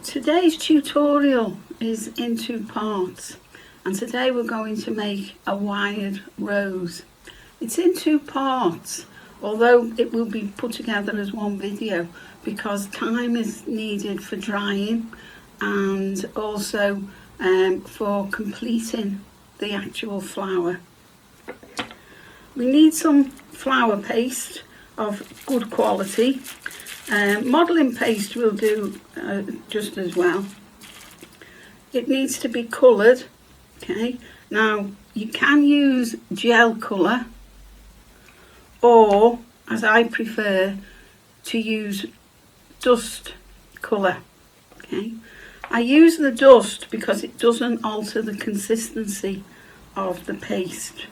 Today's tutorial is in two parts, and today we're going to make a wired rose. It's in two parts, although it will be put together as one video because time is needed for drying and also for completing the actual flower. We need some flower paste of good quality. Modelling paste will do just as well. It needs to be coloured. Okay, now you can use gel colour, or as I prefer to use dust colour. Okay, I use the dust because it doesn't alter the consistency of the paste.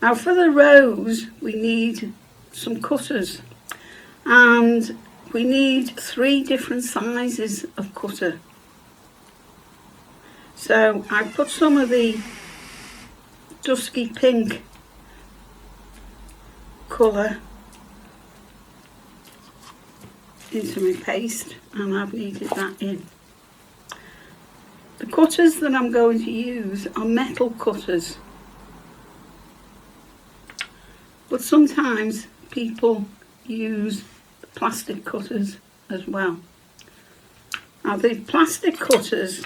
Now for the rose we need some cutters, and we need 3 different sizes of cutter. So I put some of the dusky pink colour into my paste, and I've kneaded that in. The cutters that I'm going to use are metal cutters, but sometimes people use plastic cutters as well. Now the plastic cutters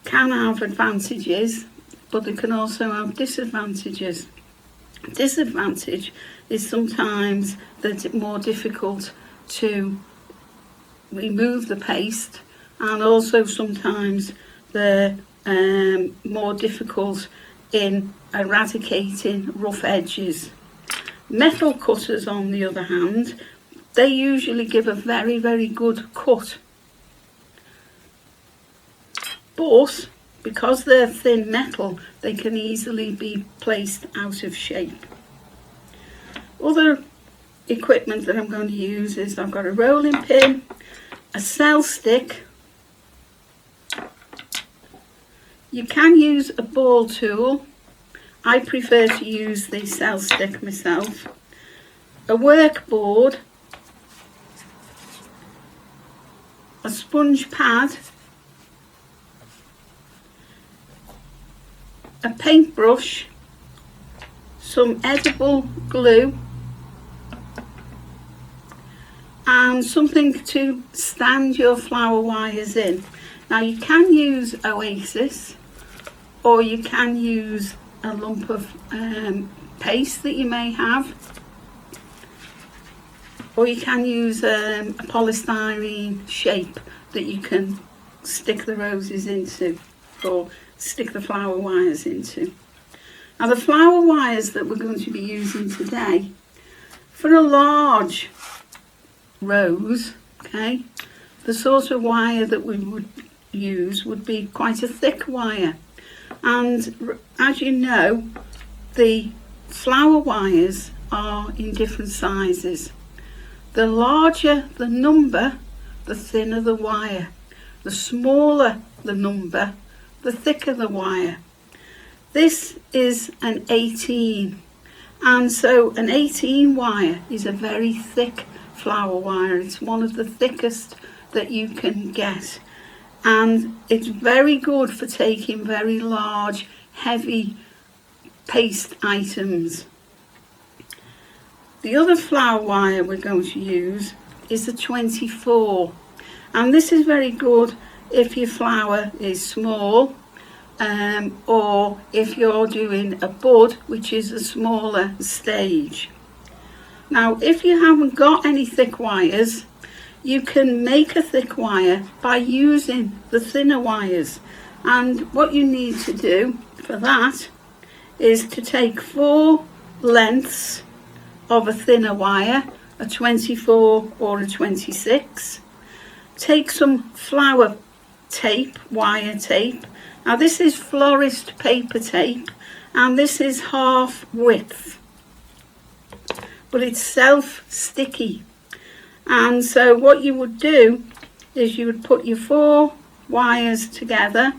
can have advantages, but they can also have disadvantages. Disadvantage is sometimes that it's more difficult to remove the paste, and also sometimes they're more difficult in eradicating rough edges. Metal cutters, on the other hand, they usually give a very, very good cut. But because they're thin metal, they can easily be placed out of shape. Other equipment that I'm going to use is I've got a rolling pin, a cell stick. You can use a ball tool. I prefer to use the cell stick myself. A work board, a sponge pad, a paintbrush, some edible glue, and something to stand your flower wires in. Now you can use Oasis, or you can use a lump of paste that you may have, or you can use a polystyrene shape that you can stick the roses into, or stick the flower wires into. Now the flower wires that we're going to be using today, for a large rose, okay, the sort of wire that we would use would be quite a thick wire. And as you know, the flower wires are in different sizes. The larger the number, the thinner the wire. The smaller the number, the thicker the wire. This is an 18, and so an 18 wire is a very thick flower wire. It's one of the thickest that you can get, and it's very good for taking very large, heavy paste items. The other flower wire we're going to use is a 24, and this is very good if your flower is small, or if you're doing a bud, which is a smaller stage. Now if you haven't got any thick wires, you can make a thick wire by using the thinner wires, and what you need to do for that is to take 4 lengths of a thinner wire, a 24 or a 26. Take some flower tape, wire tape. Now this is florist paper tape, and this is half width, but it's self-sticky. And so what you would do is you would put your 4 wires together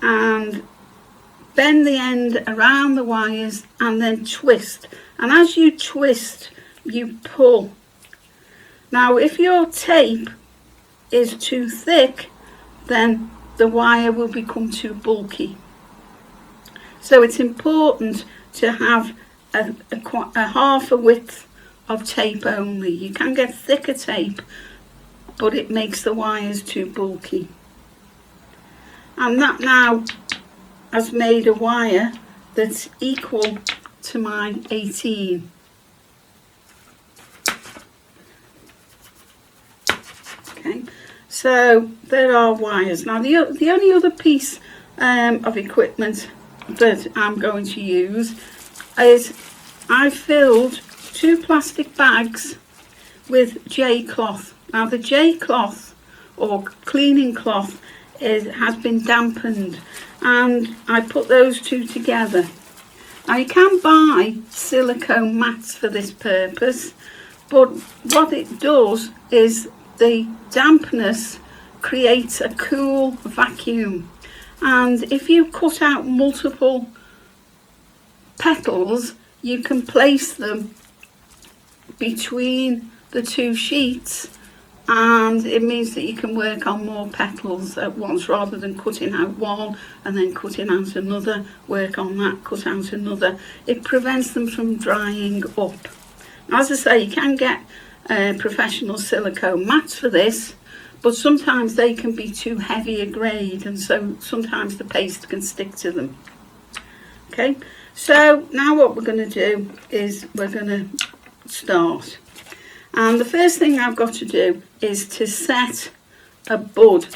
and bend the end around the wires and then twist. And as you twist, you pull. Now if your tape is too thick, then the wire will become too bulky. So it's important to have a half a width of tape only. You can get thicker tape, but it makes the wires too bulky. And that now has made a wire that's equal to my 18. Okay, so there are wires. Now the only other piece of equipment that I'm going to use is I filled 2 plastic bags with J cloth. Now the J cloth or cleaning cloth has been dampened, and I put those two together. Now you can buy silicone mats for this purpose, but what it does is the dampness creates a cool vacuum, and if you cut out multiple petals, you can place them between the 2 sheets, and it means that you can work on more petals at once rather than cutting out one and then cutting out another, work on that, cut out another. It prevents them from drying up. As I say, you can get professional silicone mats for this, but sometimes they can be too heavy a grade, and so sometimes the paste can stick to them. Okay, so now what we're going to do is we're going to start. And the first thing I've got to do is to set a bud,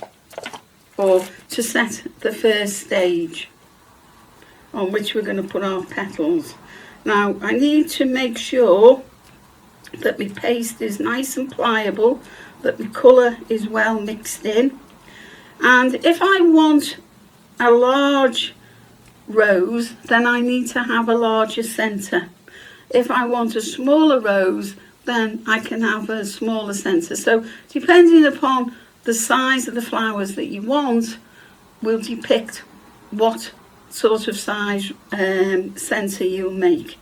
or to set the first stage on which we're going to put our petals. Now I need to make sure that my paste is nice and pliable, that the colour is well mixed in, and if I want a large rose, then I need to have a larger centre. If I want a smaller rose, then I can have a smaller centre. So depending upon the size of the flowers that you want will depict what sort of size centre you'll make.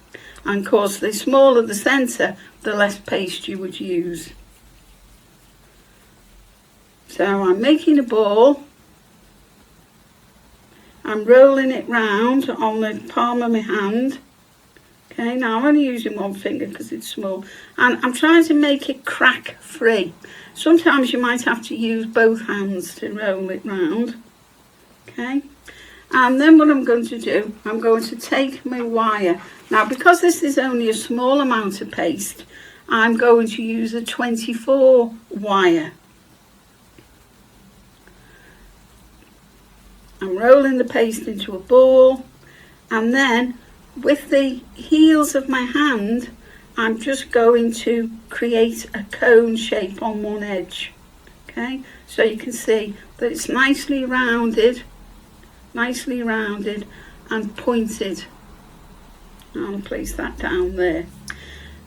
And of course, the smaller the centre, the less paste you would use. So I'm making a ball, I'm rolling it round on the palm of my hand. Okay, now I'm only using one finger because it's small, and I'm trying to make it crack free. Sometimes you might have to use both hands to roll it round. Okay, and then what I'm going to do, I'm going to take my wire. Now because this is only a small amount of paste, I'm going to use a 24 wire. I'm rolling the paste into a ball, and then with the heels of my hand, I'm just going to create a cone shape on one edge. Okay, so you can see that it's nicely rounded and pointed. I'll place that down there.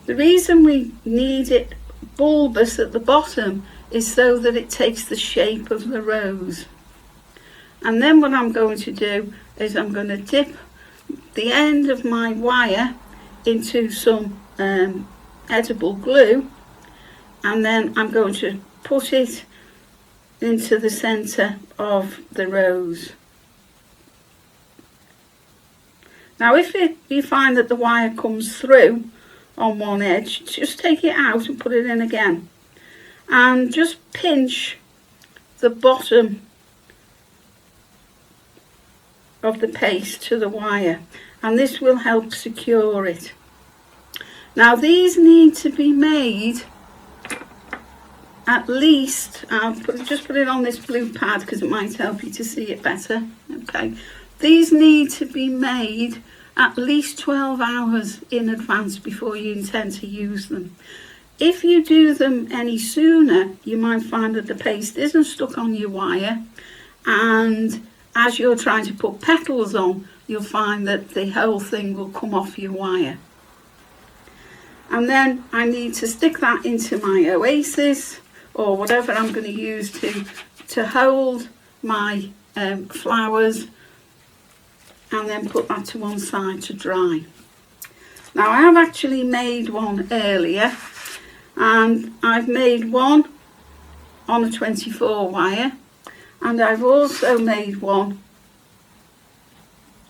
The reason we need it bulbous at the bottom is so that it takes the shape of the rose. And then what I'm going to do is I'm going to dip the end of my wire into some edible glue, and then I'm going to put it into the centre of the rose. Now if you find that the wire comes through on one edge, just take it out and put it in again, and just pinch the bottom of the paste to the wire, and this will help secure it. Now these need to be made at least, just put it on this blue pad because it might help you to see it better. Okay, these need to be made at least 12 hours in advance before you intend to use them. If you do them any sooner, you might find that the paste isn't stuck on your wire, and as you're trying to put petals on, you'll find that the whole thing will come off your wire. And then I need to stick that into my oasis, or whatever I'm going to use to hold my flowers, and then put that to one side to dry. Now I have actually made one earlier, and I've made one on a 24 wire, and I've also made one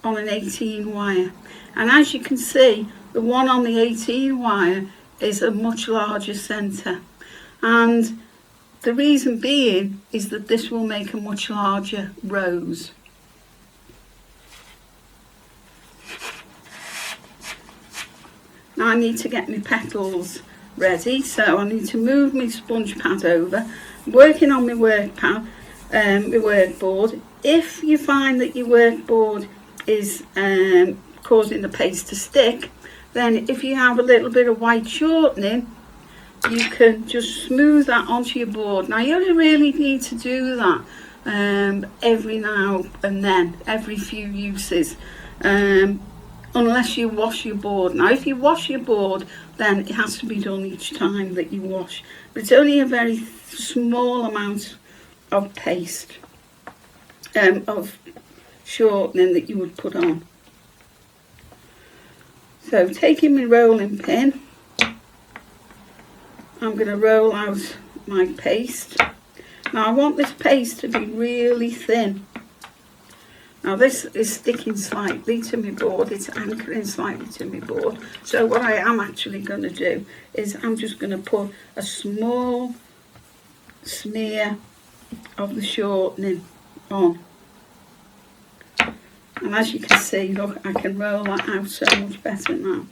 on an 18 wire. And as you can see, the one on the 18 wire is a much larger centre, and the reason being is that this will make a much larger rose. Now I need to get my petals ready, so I need to move my sponge pad over. I'm working on my workboard. If you find that your workboard is causing the paste to stick, then if you have a little bit of white shortening, you can just smooth that onto your board. Now you only really need to do that every now and then, every few uses, unless you wash your board. Now if you wash your board, then it has to be done each time that you wash, but it's only a very small amount of paste, of shortening that you would put on. So taking my rolling pin, I'm going to roll out my paste. Now I want this paste to be really thin. Now this is sticking slightly to my board, it's anchoring slightly to my board. So what I am actually going to do is I'm just going to put a small smear of the shortening on. And as you can see, look, I can roll that out so much better now.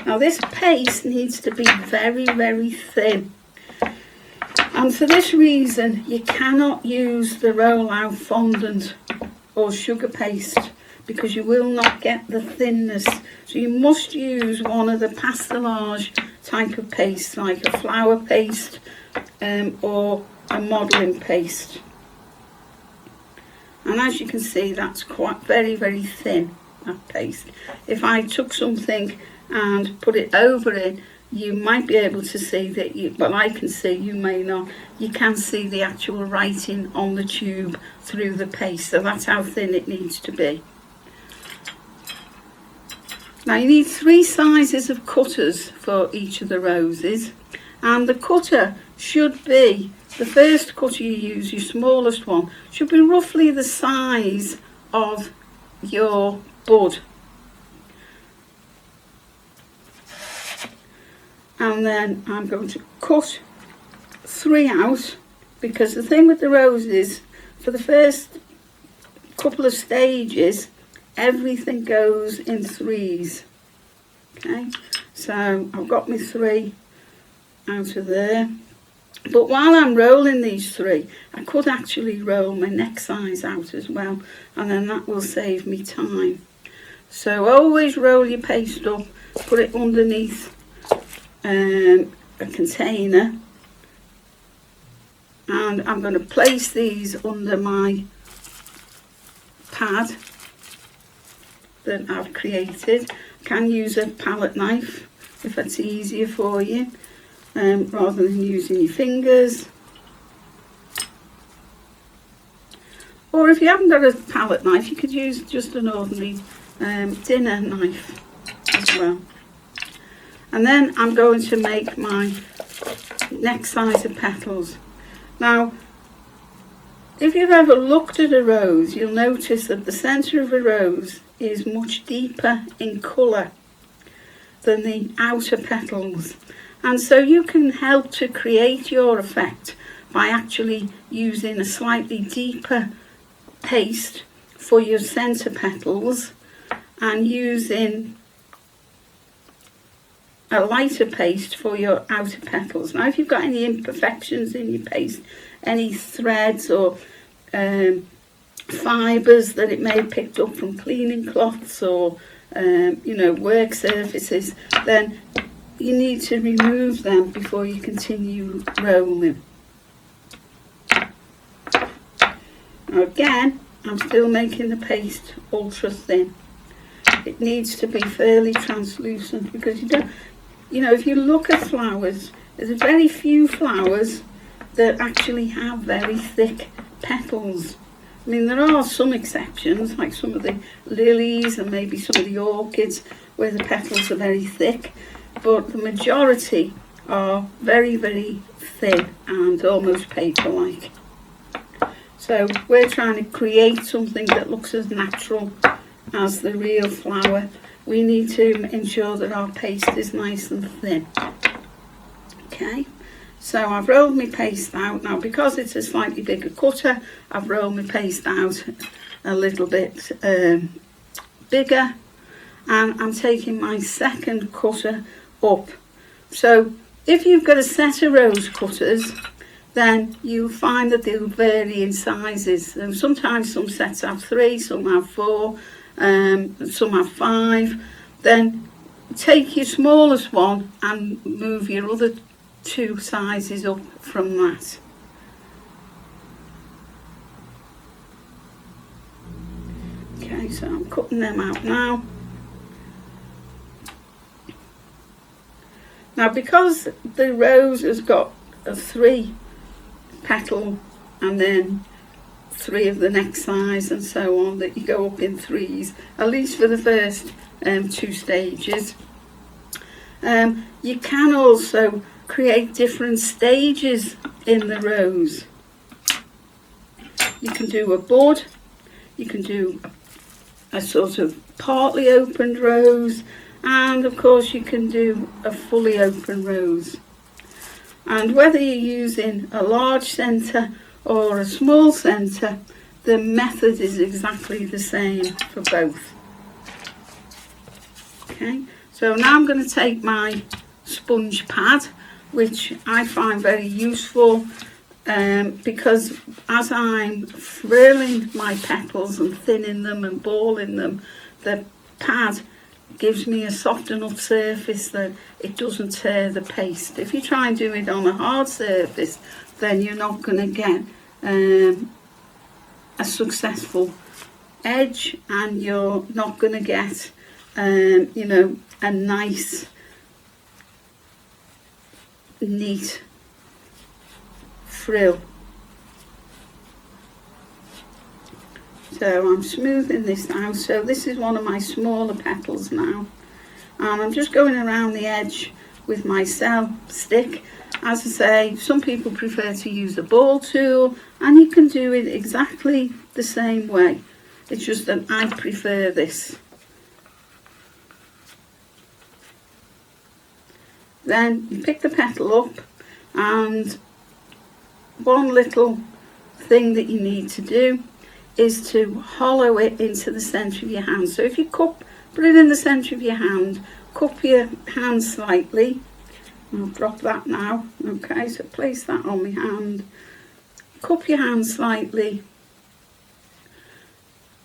Now this paste needs to be very, very thin. And for this reason, you cannot use the roll out fondant or sugar paste, because you will not get the thinness. So you must use one of the pastelage type of paste, like a flour paste or a modelling paste. And as you can see, that's quite very, very thin, that paste. If I took something and put it over it, you might be able to see that, well, I can see, you may not, you can see the actual writing on the tube through the paste. So that's how thin it needs to be. Now you need 3 sizes of cutters for each of the roses, and the cutter should be, the first cutter you use, your smallest one, should be roughly the size of your bud. And then I'm going to cut 3 out, because the thing with the roses, for the first couple of stages, everything goes in 3s. Okay, so I've got my 3 out of there. But while I'm rolling these 3, I could actually roll my next size out as well, and then that will save me time. So always roll your paste up, put it underneath a container, and I'm going to place these under my pad that I've created. You can use a palette knife if that's easier for you, rather than using your fingers. Or if you haven't got a palette knife, you could use just an ordinary dinner knife as well. And then I'm going to make my next size of petals. Now, if you've ever looked at a rose, you'll notice that the centre of a rose is much deeper in colour than the outer petals. And so you can help to create your effect by actually using a slightly deeper paste for your centre petals and using a lighter paste for your outer petals. Now if you've got any imperfections in your paste, any threads or fibres that it may have picked up from cleaning cloths or work surfaces, then you need to remove them before you continue rolling. Now again, I'm still making the paste ultra thin. It needs to be fairly translucent, because if you look at flowers, there's very few flowers that actually have very thick petals. I mean, there are some exceptions, like some of the lilies and maybe some of the orchids, where the petals are very thick, but the majority are very, very thin and almost paper-like. So we're trying to create something that looks as natural as the real flower. We need to ensure that our paste is nice and thin. Okay, so I've rolled my paste out. Now, because it's a slightly bigger cutter, I've rolled my paste out a little bit bigger, and I'm taking my second cutter up. So if you've got a set of rose cutters, then you'll find that they'll vary in sizes. And sometimes some sets have 3, some have 4, some have 5. Then take your smallest one and move your other 2 sizes up from that. Okay, so I'm cutting them out now. Now, because the rose has got a 3 petal and then 3 of the next size and so on, that you go up in 3s, at least for the first 2 stages. You can also create different stages in the rose. You can do a bud, you can do a sort of partly opened rose, and of course you can do a fully open rose. And whether you're using a large centre or a small centre, the method is exactly the same for both. Okay, so now I'm going to take my sponge pad, which I find very useful because as I'm frilling my petals and thinning them and balling them, the pad gives me a soft enough surface that it doesn't tear the paste. If you try and do it on a hard surface, then you're not going to get a successful edge, and you're not going to get you know, a nice neat frill. So I'm smoothing this out. So this is one of my smaller petals now, and I'm just going around the edge with my cell stick. As I say, some people prefer to use a ball tool, and you can do it exactly the same way. It's just that I prefer this. Then you pick the petal up, and one little thing that you need to do is to hollow it into the centre of your hand. So if you put it in the centre of your hand, cup your hand slightly. I'll drop that now. Okay, so place that on my hand, cup your hand slightly,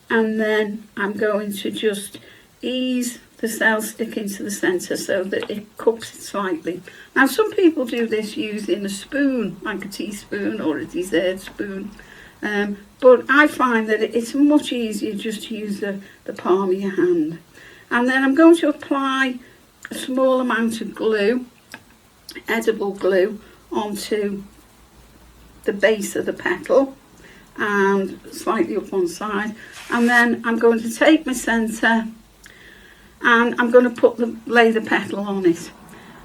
and then I'm going to just ease the cell stick into the centre so that it cups it slightly. Now, some people do this using a spoon, like a teaspoon or a dessert spoon, but I find that it's much easier just to use the palm of your hand. And then I'm going to apply a small amount of glue, edible glue, onto the base of the petal and slightly up one side. And then I'm going to take my centre and I'm going to lay the petal on it,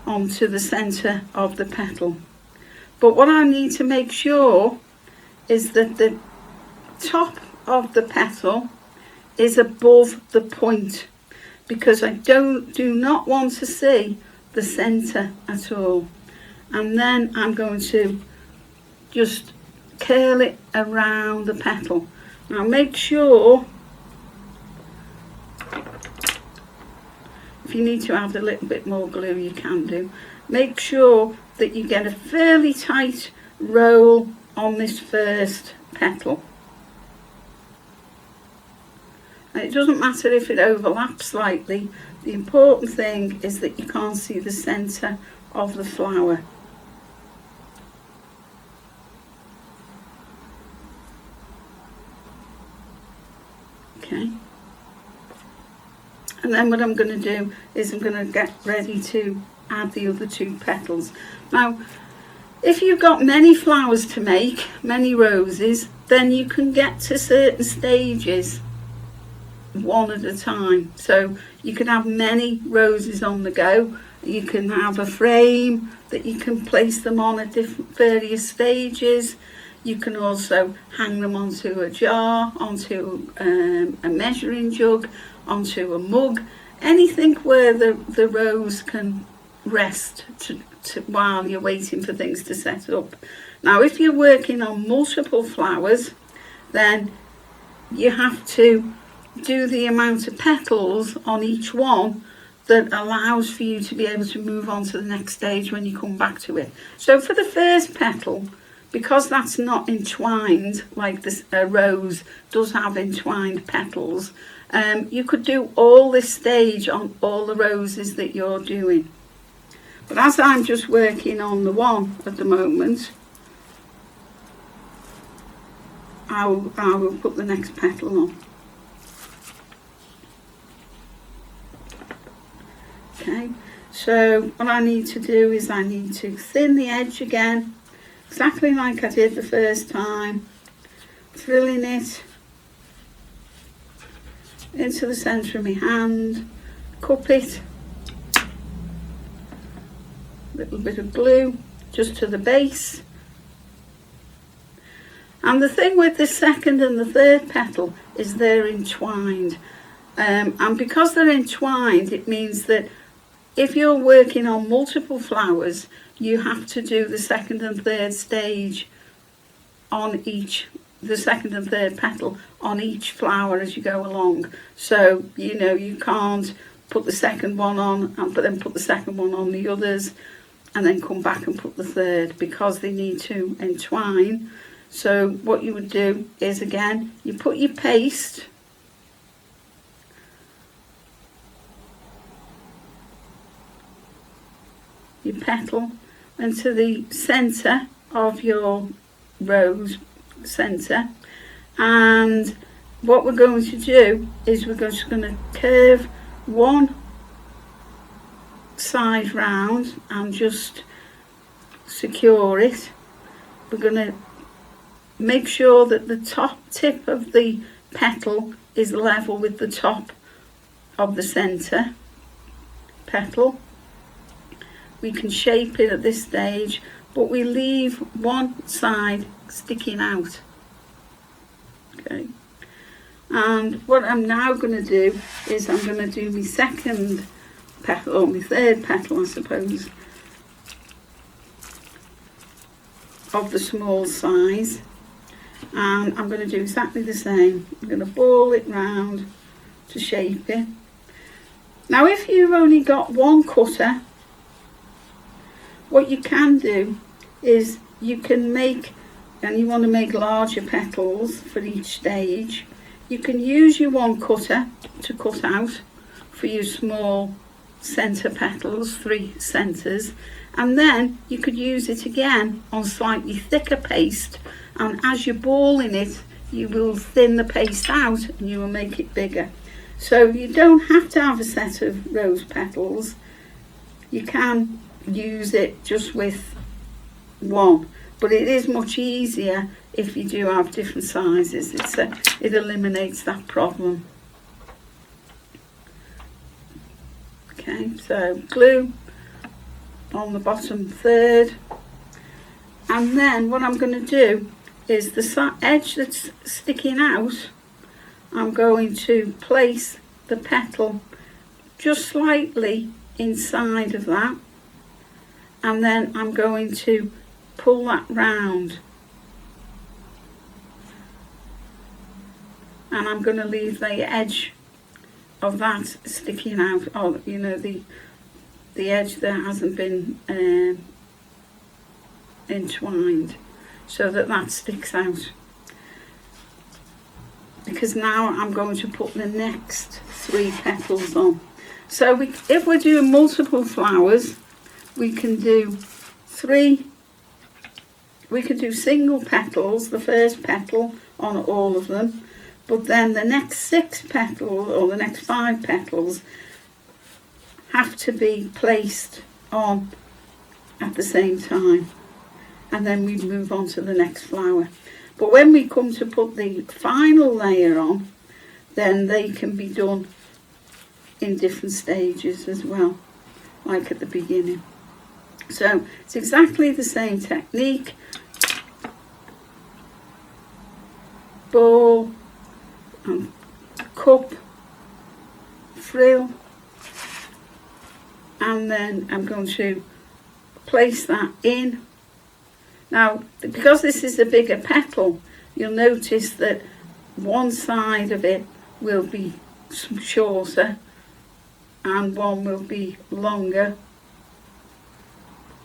onto the centre of the petal. But what I need to make sure is that the top of the petal is above the point, because I do not want to see the centre at all. And then I'm going to just curl it around the petal. Now make sure, if you need to add a little bit more glue, you can do. Make sure that you get a fairly tight roll on this first petal. And it doesn't matter if it overlaps slightly. The important thing is that you can't see the centre of the flower. Okay. And then what I'm going to do is I'm going to get ready to add the other 2 petals. Now, if you've got many flowers to make, many roses, then you can get to certain stages one at a time. So You can have many roses on the go. You can have a frame that you can place them on at different various stages. You can also hang them onto a jar, onto a measuring jug, onto a mug, anything where the rose can rest while you're waiting for things to set up. Now, if you're working on multiple flowers, then you have to do the amount of petals on each one that allows for you to be able to move on to the next stage when you come back to it. So for the first petal, because that's not entwined like this, a rose does have entwined petals, you could do all this stage on all the roses that you're doing. But as I'm just working on the one at the moment, I will put the next petal on. Okay, so what I need to do is I need to thin the edge again, exactly like I did the first time, filling it into the centre of my hand, cup it, a little bit of glue just to the base. And the thing with the second and the third petal is they're entwined. And because they're entwined, it means that if you're working on multiple flowers, you have to do the second and third stage on each, the second and third petal on each flower as you go along. So, you know, you can't put the second one on and then put the second one on the others and then come back and put the third, because they need to entwine. So what you would do is, again, you put your paste your petal into the centre of your rose centre, and what we're going to do is we're just going to curve one side round and just secure it. We're going to make sure that the top tip of the petal is level with the top of the centre petal. We can shape it at this stage, but we leave one side sticking out. Okay. And what I'm now going to do is I'm going to do my second petal, or my third petal, I suppose, of the small size. And I'm going to do exactly the same. I'm going to ball it round to shape it. Now, if you've only got one cutter, what you can do is you can make, and you want to make larger petals for each stage, you can use your one cutter to cut out for your small centre petals, 3 centres, and then you could use it again on slightly thicker paste, and as you're balling it you will thin the paste out and you will make it bigger. So you don't have to have a set of rose petals, you can use it just with one, but it is much easier if you do have different sizes. It eliminates that problem. Okay, so glue on the bottom third, and then what I'm going to do is the edge that's sticking out, I'm going to place the petal just slightly inside of that, and then I'm going to pull that round, and I'm going to leave the edge of that sticking out, or you know, the edge that hasn't been entwined, so that sticks out, because now I'm going to put the next 3 petals on. So if we're doing multiple flowers, we can do single petals, the first petal on all of them, but then the next 6 petals or the next 5 petals have to be placed on at the same time, and then we move on to the next flower. But when we come to put the final layer on, then they can be done in different stages as well, like at the beginning. So it's exactly the same technique. Ball and cup, frill, and then I'm going to place that in. Now, because this is a bigger petal, you'll notice that one side of it will be shorter and one will be longer,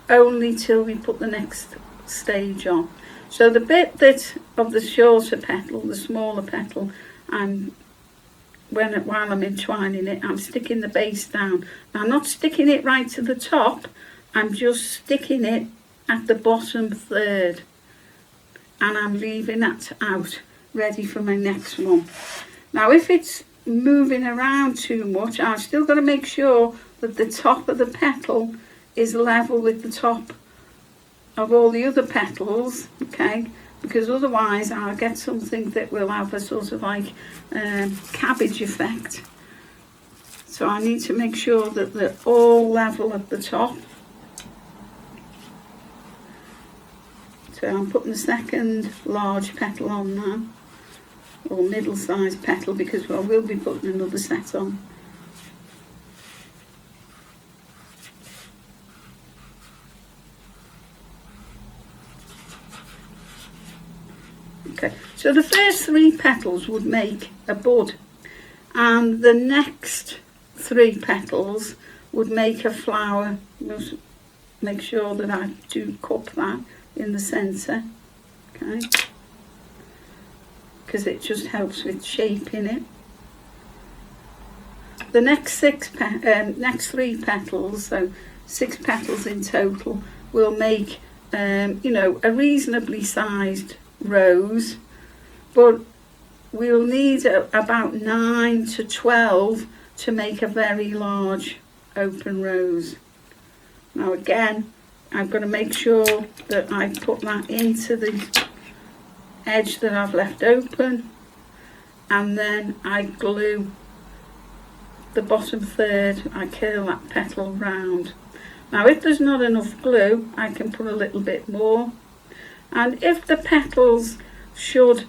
only till we put the next stage on. So the bit that of the shorter petal, the smaller petal, while I'm entwining it, I'm sticking the base down. Now, I'm not sticking it right to the top, I'm just sticking it at the bottom third, and I'm leaving that out, ready for my next one. Now, if it's moving around too much, I've still got to make sure that the top of the petal is level with the top of all the other petals, okay, because otherwise I'll get something that will have a sort of like cabbage effect. So I need to make sure that they're all level at the top. So I'm putting the second large petal on now, or middle-sized petal, because I will be putting another set on. Okay, so the first 3 petals would make a bud, and the next 3 petals would make a flower. Just make sure that I do cup that in the centre, okay, because it just helps with shaping it. The next 3 petals, so 6 petals in total, will make you know, a reasonably sized rose, but we'll need about 9 to 12 to make a very large open rose. Now again, I've got to make sure that I put that into the edge that I've left open, and then I glue the bottom third. I curl that petal round. Now if there's not enough glue, I can put a little bit more, and if the petals should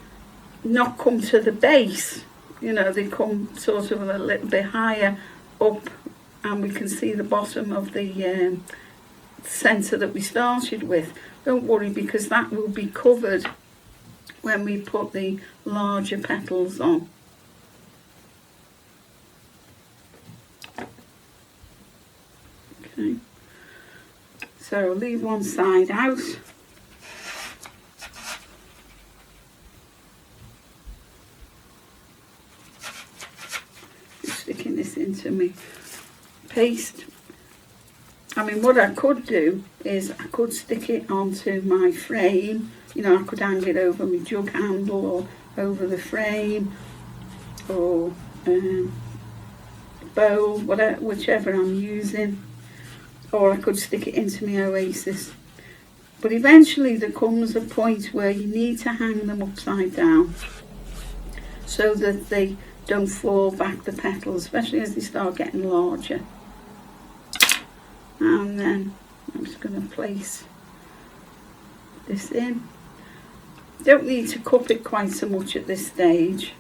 not come to the base, you know, they come sort of a little bit higher up, and we can see the bottom of the centre that we started with, don't worry, because that will be covered when we put the larger petals on. Okay, so leave one side out. Just sticking this into my paste. I mean, what I could do is I could stick it onto my frame. You know, I could hang it over my jug handle or over the frame, or bowl, whatever, whichever I'm using. Or I could stick it into my oasis. But eventually there comes a point where you need to hang them upside down so that they don't fall back, the petals, especially as they start getting larger. And then I'm just going to place this in. Don't need to cup it quite so much at this stage,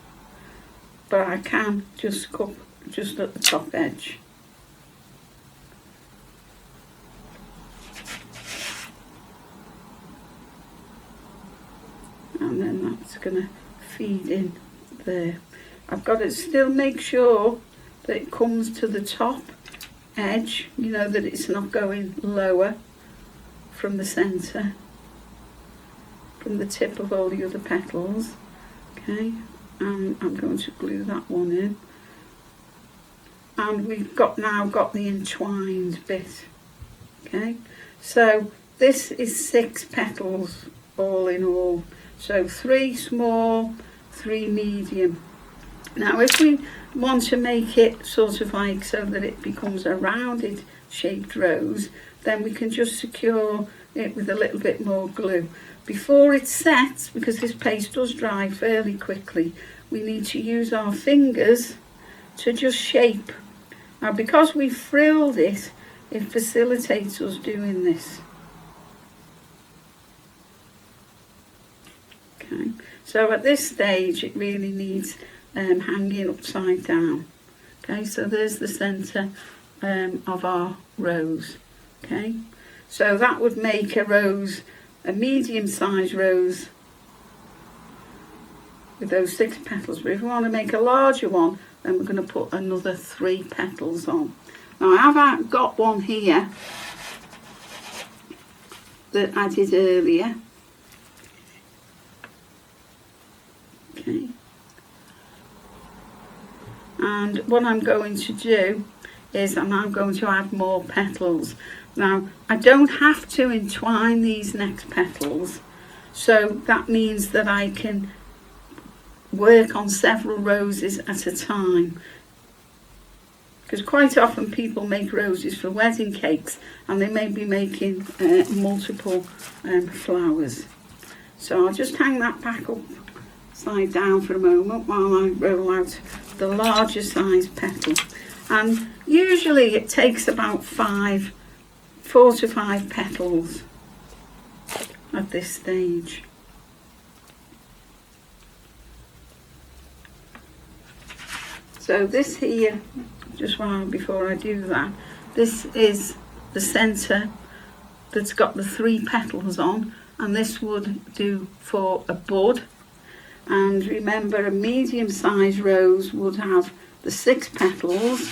but I can just cup just at the top edge. And then that's going to feed in there. I've got to still make sure that it comes to the top edge, you know, that it's not going lower from the centre, from the tip of all the other petals. Okay, and I'm going to glue that one in, and we've now got the entwined bit. Okay, so this is 6 petals all in all, so 3 small, 3 medium. Now if we want to make it sort of like so that it becomes a rounded shaped rose, then we can just secure it with a little bit more glue. Before it sets, because this paste does dry fairly quickly, we need to use our fingers to just shape Now because we've frilled it, it facilitates us doing this. Okay, so at this stage it really needs hanging upside down. Okay, so there's the centre of our rose. Okay, so that would make a rose, a medium-sized rose with those 6 petals. But if we want to make a larger one, then we're going to put another 3 petals on. Now I have got one here that I did earlier. Okay. And what I'm going to do is I'm now going to add more petals. Now I don't have to entwine these next petals, so that means that I can work on several roses at a time, because quite often people make roses for wedding cakes and they may be making multiple flowers. So I'll just hang that back upside down for a moment while I roll out the larger size petal. And usually it takes about 4 to 5 petals at this stage. So this here, just before I do that, this is the centre that's got the 3 petals on, and this would do for a bud. And remember, a medium-sized rose would have the 6 petals,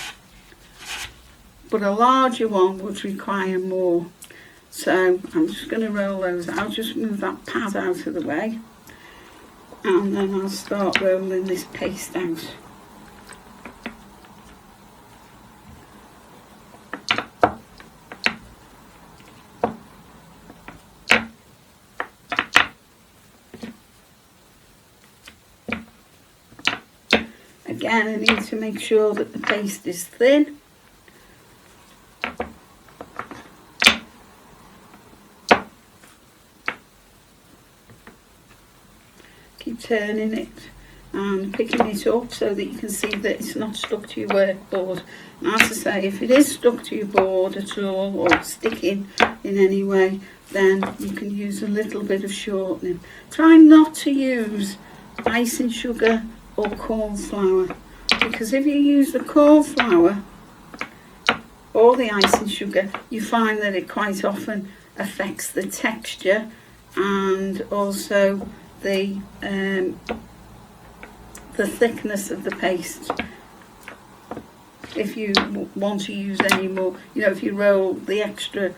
but a larger one would require more. So I'm just going to roll those out. I'll just move that pad out of the way, and then I'll start rolling this paste out. Again, I need to make sure that the paste is thin. Keep turning it and picking it up so that you can see that it's not stuck to your workboard. And as I say, if it is stuck to your board at all or sticking in any way, then you can use a little bit of shortening. Try not to use icing sugar or corn flour, because if you use the corn flour or the icing sugar, you find that it quite often affects the texture and also the thickness of the paste. If you want to use any more, if you roll the extra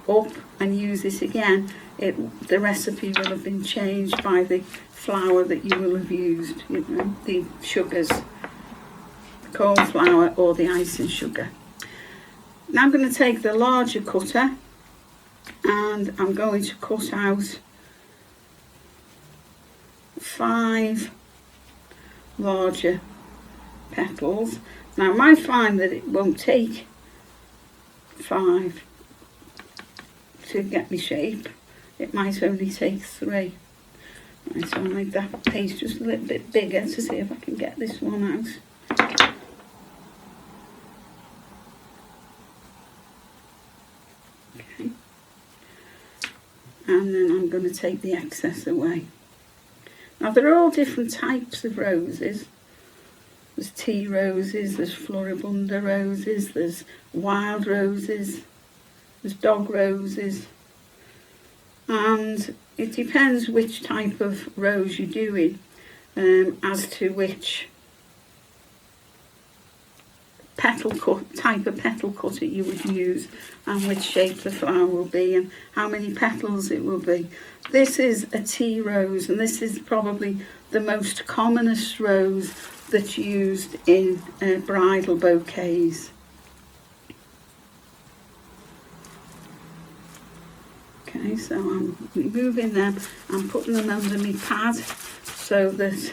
up and use it again, the recipe will have been changed by the flour that you will have used, the sugars, the corn flour or the icing sugar. Now I'm going to take the larger cutter and I'm going to cut out 5 larger petals. Now I might find that it won't take 5 to get me shape. It might only take 3. Right, so I'll make that paste just a little bit bigger to see if I can get this one out. Okay. And then I'm going to take the excess away. Now there are all different types of roses. There's tea roses, there's floribunda roses, there's wild roses, there's dog roses, and it depends which type of rose you're doing as to which type of petal cutter you would use and which shape the flower will be and how many petals it will be. This is a tea rose, and this is probably the most commonest rose that's used in bridal bouquets. Okay, so I'm removing them and putting them under my pad so that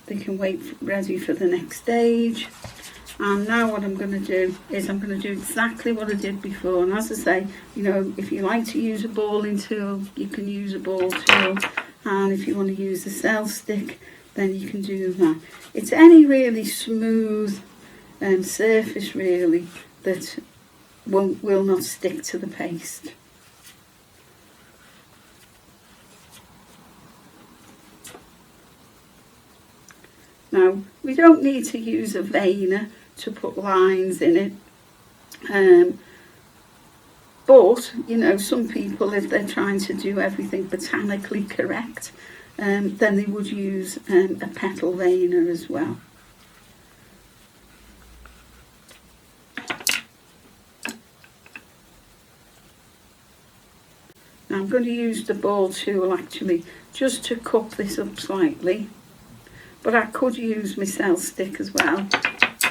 they can wait ready for the next stage. And now what I'm going to do is I'm going to do exactly what I did before. And as I say, if you like to use a balling tool, you can use a ball tool. And if you want to use a cell stick, then you can do that. It's any really smooth surface really that will not stick to the paste. Now, we don't need to use a veiner to put lines in it, but you know, some people, if they're trying to do everything botanically correct, then they would use a petal veiner as well. Now I'm going to use the ball tool actually just to cup this up slightly, but I could use my cell stick as well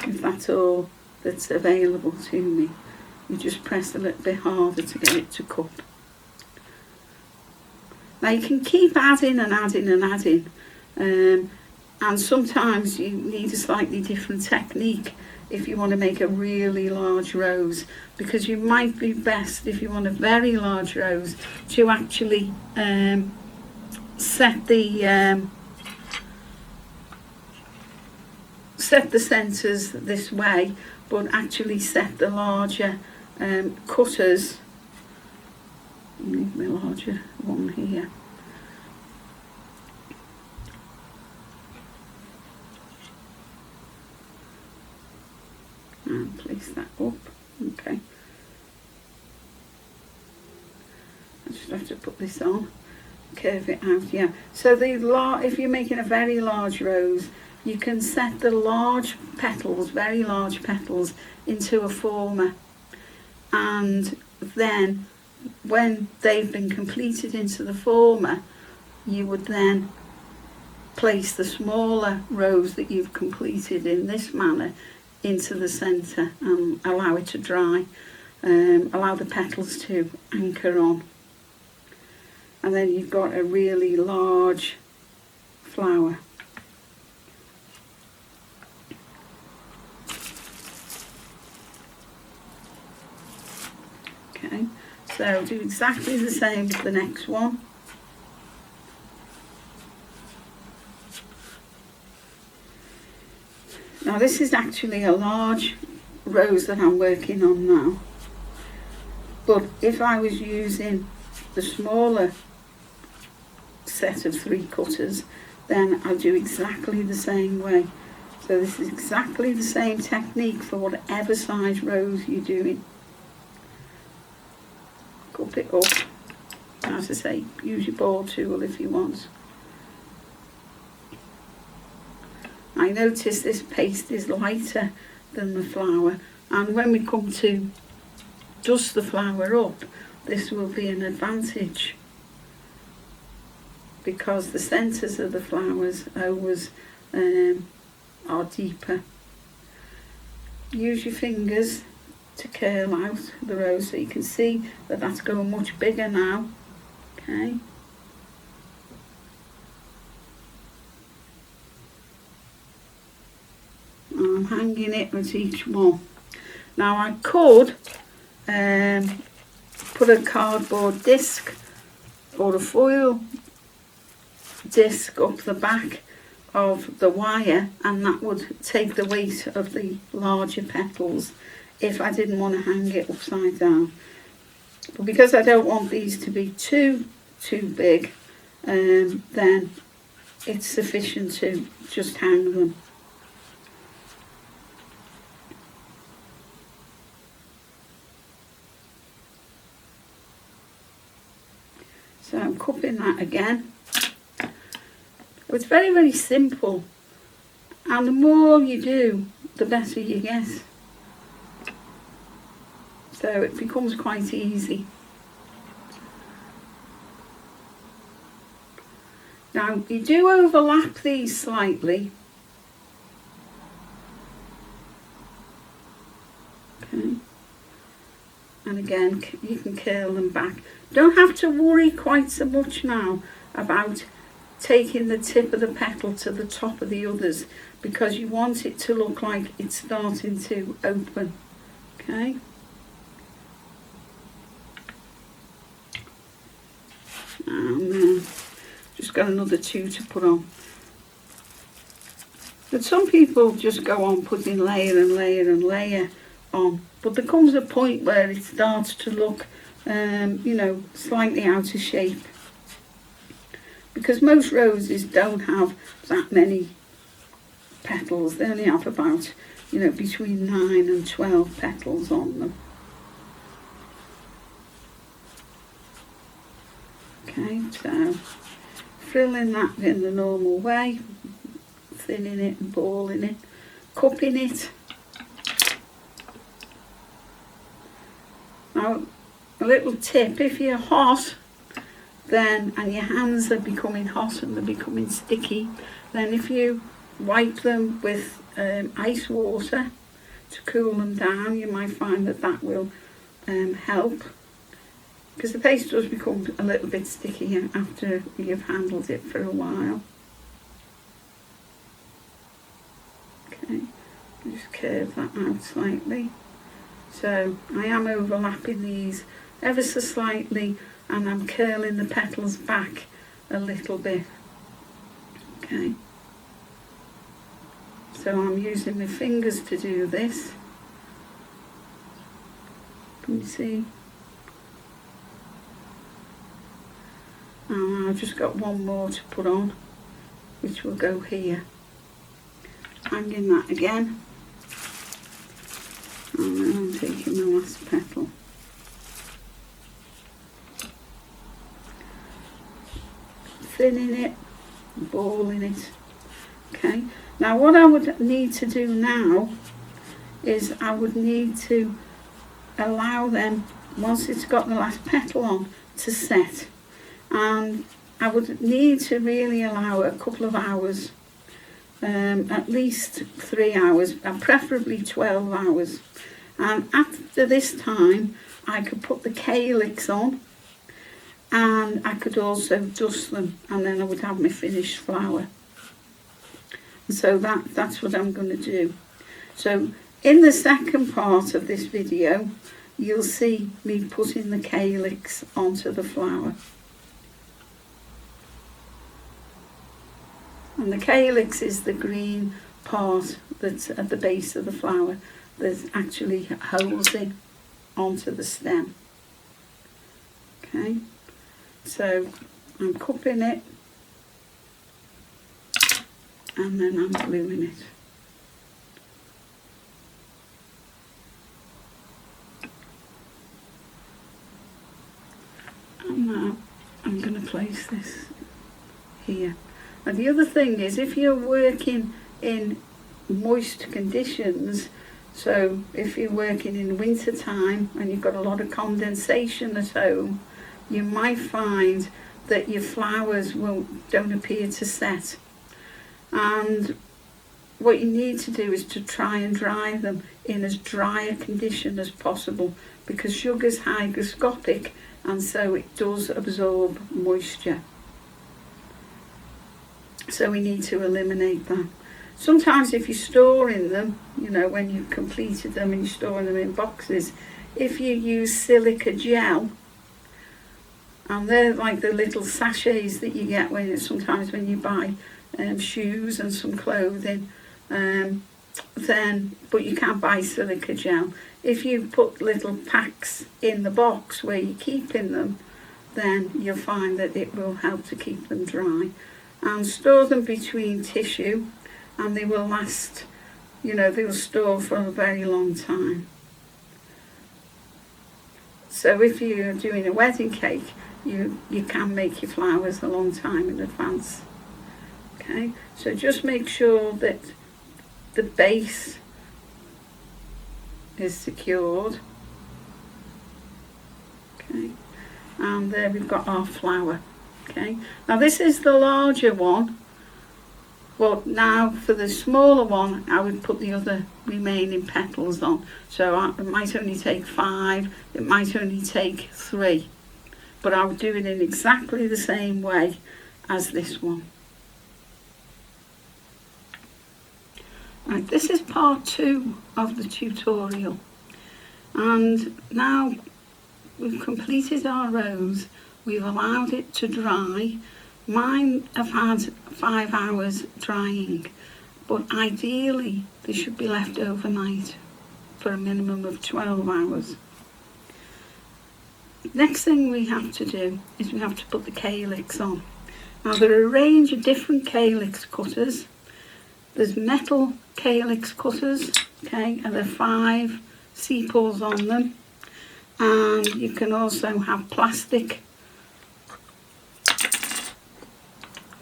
if that's all that's available to me. You just press a little bit harder to get it to cup. Now you can keep adding and adding and adding, and sometimes you need a slightly different technique if you want to make a really large rose, because you might be best, if you want a very large rose, to actually set the centres this way, but actually set the larger cutters. Need my larger one here. And place that up. Okay. I just have to put this on, curve it out. Yeah. So if you're making a very large rose, you can set the large petals, very large petals, into a former, and then when they've been completed into the former, you would then place the smaller rose that you've completed in this manner into the centre and allow it to dry, allow the petals to anchor on, and then you've got a really large flower. Okay, so do exactly the same with the next one. Now this is actually a large rose that I'm working on now, but if I was using the smaller set of 3 cutters, then I'll do exactly the same way. So this is exactly the same technique for whatever size rose you're doing. Cup it up, as I say, use your ball tool if you want. I notice this paste is lighter than the flour, and when we come to dust the flour up, this will be an advantage because the centres of the flowers always are deeper. Use your fingers to curl out the rose so you can see that that's going much bigger now. Okay. I'm hanging it at each one. Now I could put a cardboard disc or a foil disc up the back of the wire, and that would take the weight of the larger petals if I didn't want to hang it upside down. But because I don't want these to be too big, then it's sufficient to just hang them. So I'm cupping that again. It's very, very simple, and the more you do, the better you get. So it becomes quite easy. Now you do overlap these slightly. Okay. And again, you can curl them back. Don't have to worry quite so much now about taking the tip of the petal to the top of the others, because you want it to look like it's starting to open. Okay. And just got another 2 to put on. But some people just go on putting layer and layer and layer on. But there comes a point where it starts to look, you know, slightly out of shape. Because most roses don't have that many petals. They only have about, you know, between 9 and 12 petals on them. Okay, so filling that in the normal way, thinning it and balling it, cupping it. Now, a little tip, if you're hot, then, and your hands are becoming hot and they're becoming sticky, then if you wipe them with ice water to cool them down, you might find that that will help, because the paste does become a little bit sticky after you've handled it for a while. Okay, just curve that out slightly. So I am overlapping these ever so slightly, and I'm curling the petals back a little bit. Okay, so I'm using my fingers to do this. Can you see? And I've just got one more to put on, which will go here. Hanging that again. And then I'm taking the last petal. Thinning it, balling it. Okay, now what I would need to do now is I would need to allow them, once it's got the last petal on, to set. And I would need to really allow a couple of hours, at least 3 hours, and preferably 12 hours. And after this time, I could put the calyx on, and I could also dust them, and then I would have my finished flower. So that's what I'm going to do. So in the second part of this video, you'll see me putting the calyx onto the flower. And the calyx is the green part that's at the base of the flower that actually holds it onto the stem. Okay, so I'm cupping it and then I'm gluing it. And now I'm going to place this here. And the other thing is, if you're working in moist conditions, so if you're working in winter time and you've got a lot of condensation at home, you might find that your flowers don't appear to set. And what you need to do is to try and dry them in as dry a condition as possible, because sugar's hygroscopic and so it does absorb moisture. So we need to eliminate that. Sometimes if you're storing them, you know, when you've completed them and you're storing them in boxes, if you use silica gel, and they're like the little sachets that you get sometimes when you buy shoes and some clothing, but you can't buy silica gel. If you put little packs in the box where you're keeping them, then you'll find that it will help to keep them dry. And store them between tissue, and they will last, you know, they will store for a very long time. So if you're doing a wedding cake, you can make your flowers a long time in advance. Okay, so just make sure that the base is secured. Okay, and there we've got our flower. Okay, now this is the larger one, but now for the smaller one I would put the other remaining petals on. So it might only take 5, it might only take 3, but I would do it in exactly the same way as this one. Right, this is part 2 of the tutorial, and now we've completed our rose. We've allowed it to dry. Mine have had 5 hours drying, but ideally they should be left overnight for a minimum of 12 hours. Next thing we have to do is we have to put the calyx on. Now there are a range of different calyx cutters. There's metal calyx cutters, okay, and there are 5 sepals on them. And you can also have plastic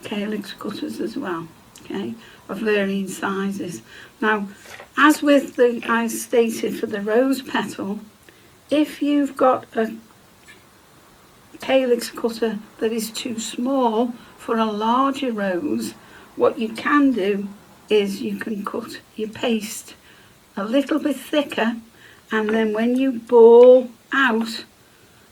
calyx cutters as well, okay, of varying sizes. Now, as with the, I stated for the rose petal, if you've got a calyx cutter that is too small for a larger rose, what you can do is you can cut your paste a little bit thicker, and then when you ball out,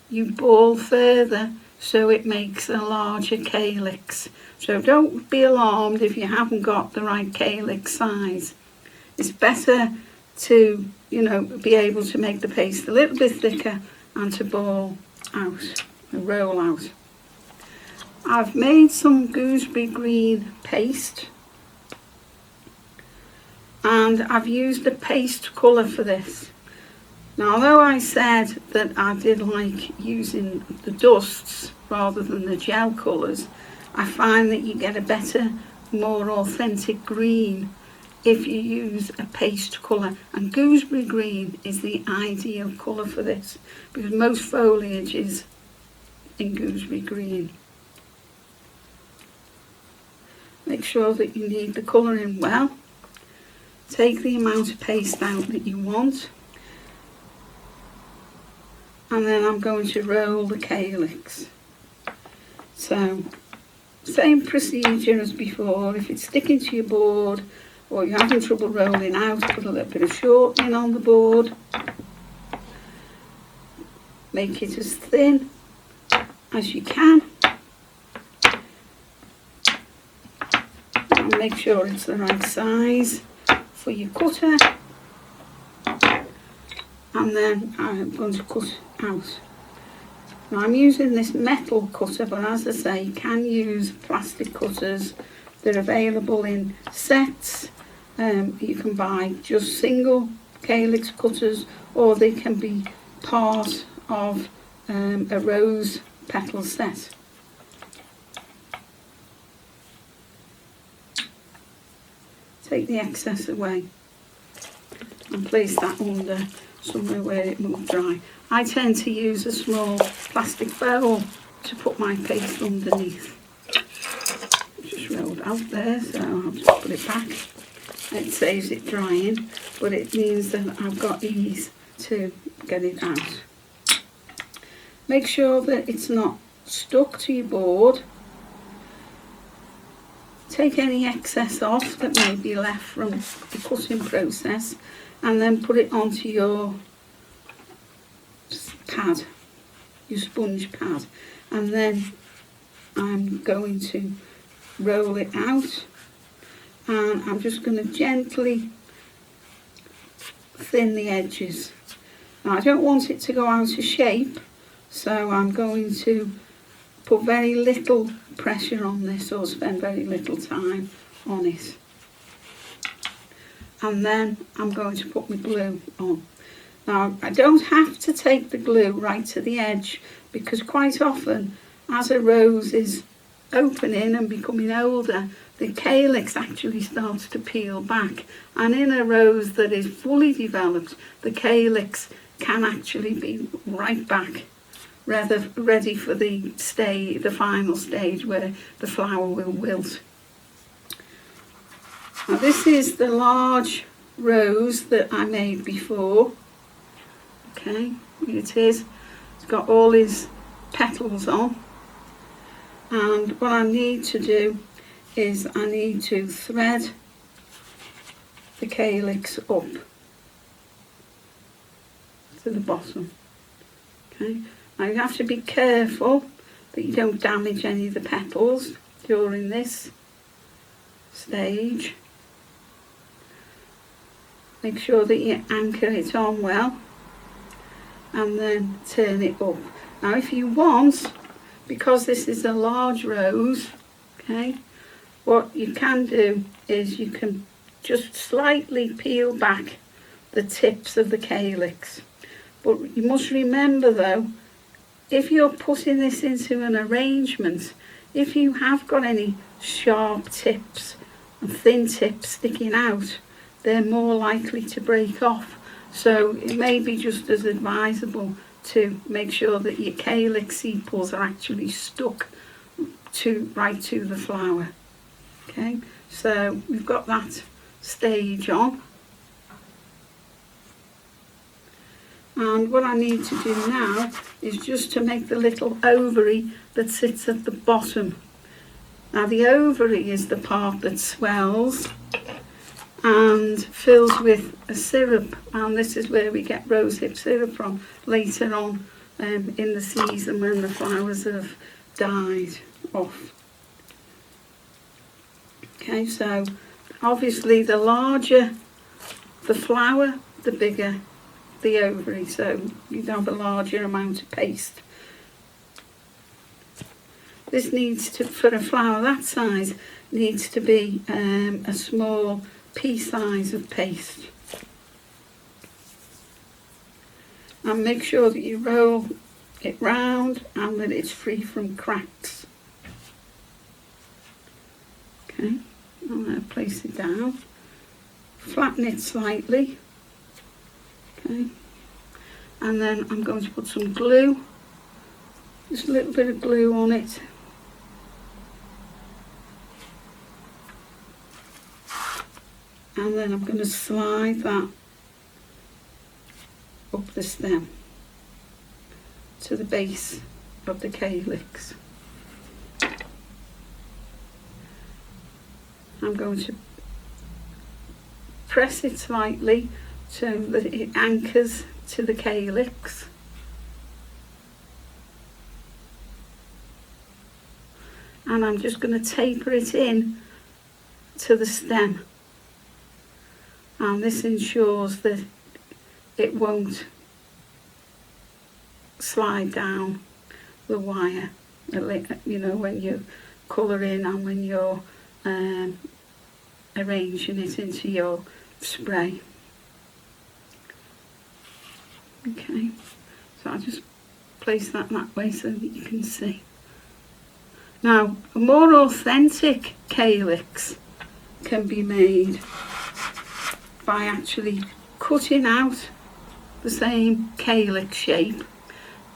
you ball further so it makes a larger calyx. So don't be alarmed if you haven't got the right calyx size. It's better to, you know, be able to make the paste a little bit thicker and to ball out, roll out. I've made some gooseberry green paste, and I've used a paste colour for this. Now, although I said that I did like using the dusts rather than the gel colours, I find that you get a better, more authentic green if you use a paste colour, and gooseberry green is the ideal colour for this because most foliage is in gooseberry green. Make sure that you knead the colour in well. Take the amount of paste out that you want, and then I'm going to roll the calyx. So, same procedure as before. If it's sticking to your board or you're having trouble rolling out, put a little bit of shortening on the board. Make it as thin as you can. And make sure it's the right size for your cutter. And then I'm going to cut out. Now I'm using this metal cutter, but as I say, you can use plastic cutters. They're available in sets. You can buy just single calyx cutters, or they can be part of a rose petal set. Take the excess away and place that under somewhere where it won't dry. I tend to use a small plastic bowl to put my paste underneath. Just rolled out there, so I'll just put it back. It saves it drying, but it means that I've got ease to get it out. Make sure that it's not stuck to your board. Take any excess off that may be left from the cutting process, and then put it onto your pad, your sponge pad, and then I'm going to roll it out, and I'm just going to gently thin the edges. Now I don't want it to go out of shape, so I'm going to put very little pressure on this, or spend very little time on it. And then I'm going to put my glue on. Now I don't have to take the glue right to the edge, because quite often as a rose is opening and becoming older, the calyx actually starts to peel back, and in a rose that is fully developed, the calyx can actually be right back, ready for the final stage where the flower will wilt. Now this is the large rose that I made before. Okay, here it is. It's got all these petals on, and what I need to do is I need to thread the calyx up to the bottom. Okay, now you have to be careful that you don't damage any of the petals during this stage. Make sure that you anchor it on well, and then turn it up. Now if you want, because this is a large rose, okay, what you can do is you can just slightly peel back the tips of the calyx. But you must remember though, if you're putting this into an arrangement, if you have got any sharp tips and thin tips sticking out, they're more likely to break off. So it may be just as advisable to make sure that your calyx sepals are actually stuck right to the flower. Okay, so we've got that stage on. And what I need to do now is just to make the little ovary that sits at the bottom. Now the ovary is the part that swells and fills with a syrup, and this is where we get rosehip syrup from later on in the season when the flowers have died off. Okay, so obviously the larger the flower, the bigger the ovary, so you'd have a larger amount of paste. This needs to, for a flower that size, needs to be a small pea size of paste. And make sure that you roll it round and that it's free from cracks. Okay, I'm going to place it down, flatten it slightly. Okay, and then I'm going to put some glue, just a little bit of glue on it. And then I'm going to slide that up the stem to the base of the calyx. I'm going to press it slightly so that it anchors to the calyx. And I'm just going to taper it in to the stem. And this ensures that it won't slide down the wire, you know, when you're colouring and when you're arranging it into your spray. Okay, so I'll just place that way so that you can see. Now, a more authentic calyx can be made by actually cutting out the same calyx shape,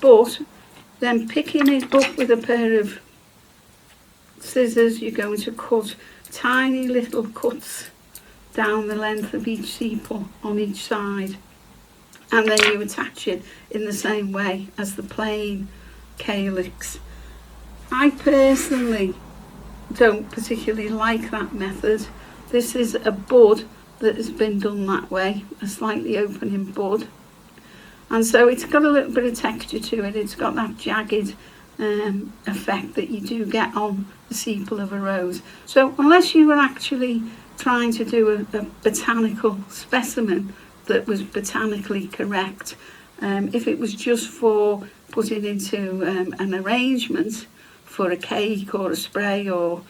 but then picking it up with a pair of scissors. You're going to cut tiny little cuts down the length of each sepal on each side, and then you attach it in the same way as the plain calyx. I personally don't particularly like that method. This is a bud that has been done that way, a slightly opening bud, and so it's got a little bit of texture to it. It's got that jagged effect that you do get on the sepal of a rose. So unless you were actually trying to do a botanical specimen that was botanically correct, if it was just for putting into an arrangement for a cake or a spray or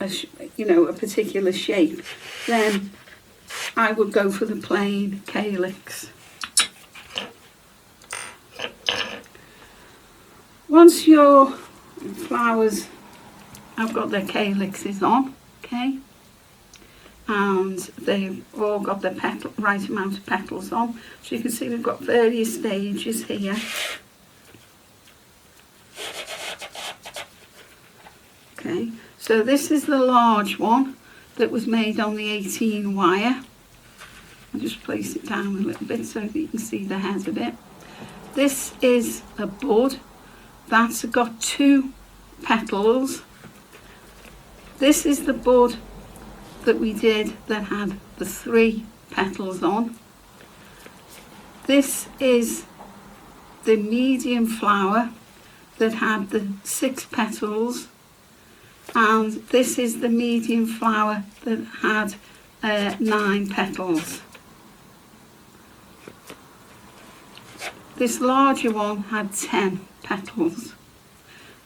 a particular shape, then I would go for the plain calyx. Once your flowers have got their calyxes on, okay, and they've all got the right amount of petals on, so you can see we've got various stages here. Okay, so this is the large one that was made on the 18 wire. I'll just place it down a little bit so that you can see the head of it. This is a bud that's got 2 petals. This is the bud that we did that had the 3 petals on. This is the medium flower that had the 6 petals, and this is the medium flower that had 9 petals. This larger one had 10 petals,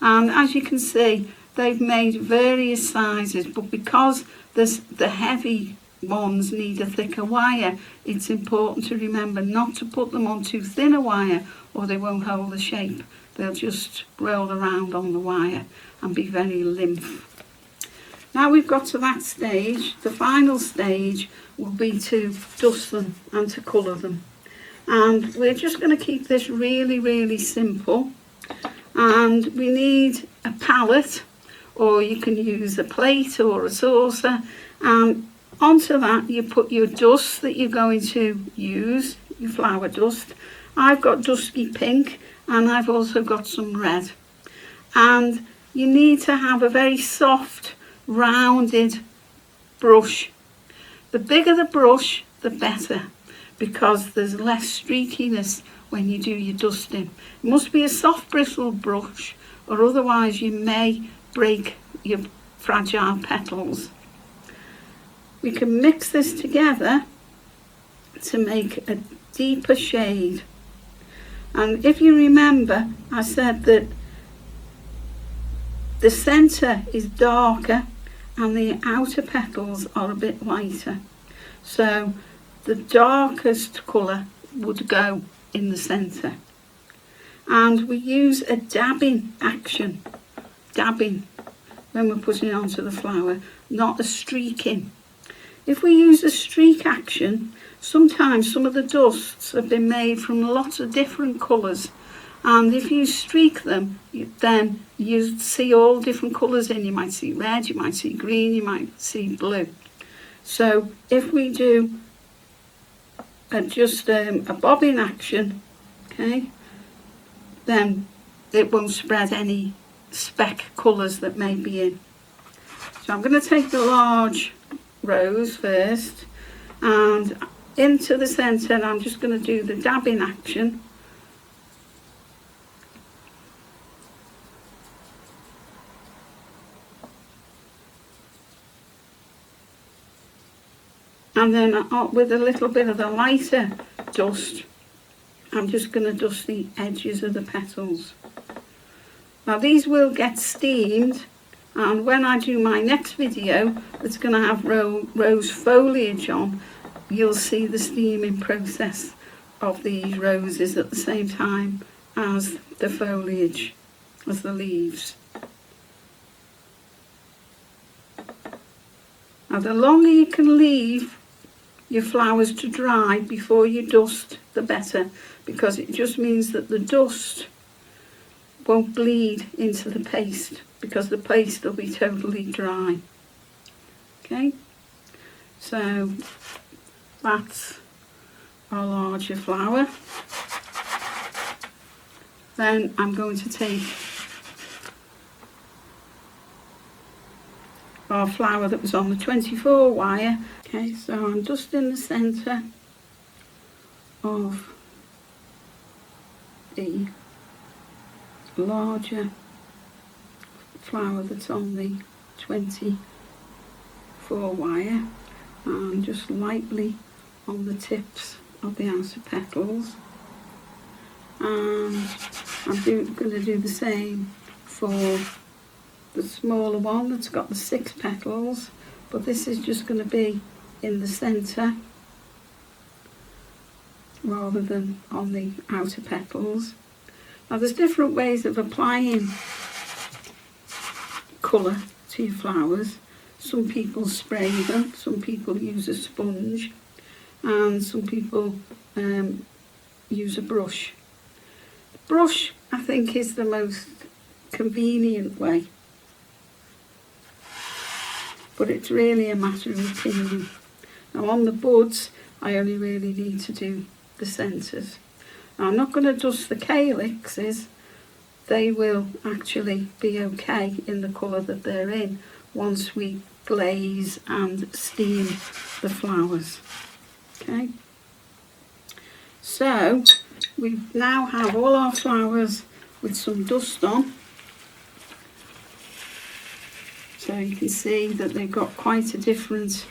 and as you can see, they've made various sizes, but because the heavy ones need a thicker wire, it's important to remember not to put them on too thin a wire or they won't hold the shape. They'll just roll around on the wire and be very limp. Now we've got to that stage, the final stage will be to dust them and to colour them. And we're just going to keep this really, really simple. And we need a palette, or you can use a plate or a saucer, and onto that you put your dust that you're going to use, your flower dust. I've got dusky pink and I've also got some red. And you need to have a very soft, rounded brush. The bigger the brush, the better, because there's less streakiness when you do your dusting. It must be a soft bristled brush, or otherwise you may break your fragile petals. We can mix this together to make a deeper shade. And if you remember, I said that the centre is darker and the outer petals are a bit lighter. So the darkest colour would go in the centre. And we use a dabbing action, dabbing, when we're putting it onto the flower, not a streaking. If we use a streak action, sometimes some of the dusts have been made from lots of different colours, and if you streak them, then you see all different colours in. You might see red, you might see green, you might see blue. So if we do just a bobbing action, okay, then it won't spread any speck colours that may be in. So I'm going to take the large rose first, and into the centre I'm just going to do the dabbing action. And then with a little bit of the lighter dust, I'm just going to dust the edges of the petals. Now these will get steamed, and when I do my next video that's going to have rose foliage on, you'll see the steaming process of these roses at the same time as the foliage, as the leaves. Now the longer you can leave your flowers to dry before you dust, the better, because it just means that the dust won't bleed into the paste, because the paste will be totally dry. Okay, so that's our larger flower. Then I'm going to take our flower that was on the 24 wire. Okay, so I'm just in the centre of the larger flower that's on the 24 wire, and just lightly on the tips of the outer petals. And I'm going to do the same for the smaller one that's got the 6 petals, but this is just going to be in the centre rather than on the outer petals. Now there's different ways of applying colour to your flowers. Some people spray them, some people use a sponge, and some people use a brush. The brush, I think, is the most convenient way, but it's really a matter of opinion. Now on the buds, I only really need to do the centres. Now, I'm not going to dust the calyxes. They will actually be okay in the colour that they're in once we glaze and steam the flowers. Okay, so we now have all our flowers with some dust on. So you can see that they've got quite a different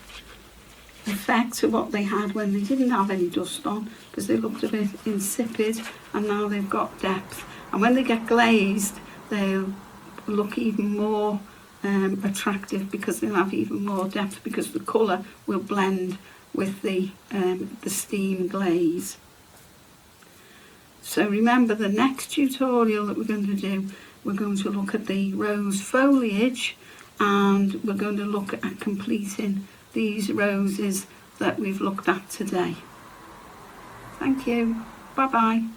effect to what they had when they didn't have any dust on, because they looked a bit insipid, and now they've got depth. And when they get glazed, they'll look even more attractive because they'll have even more depth because the colour will blend with the steam glaze. So remember, the next tutorial that we're going to do, we're going to look at the rose foliage, and we're going to look at completing these roses that we've looked at today. Thank you. Bye bye.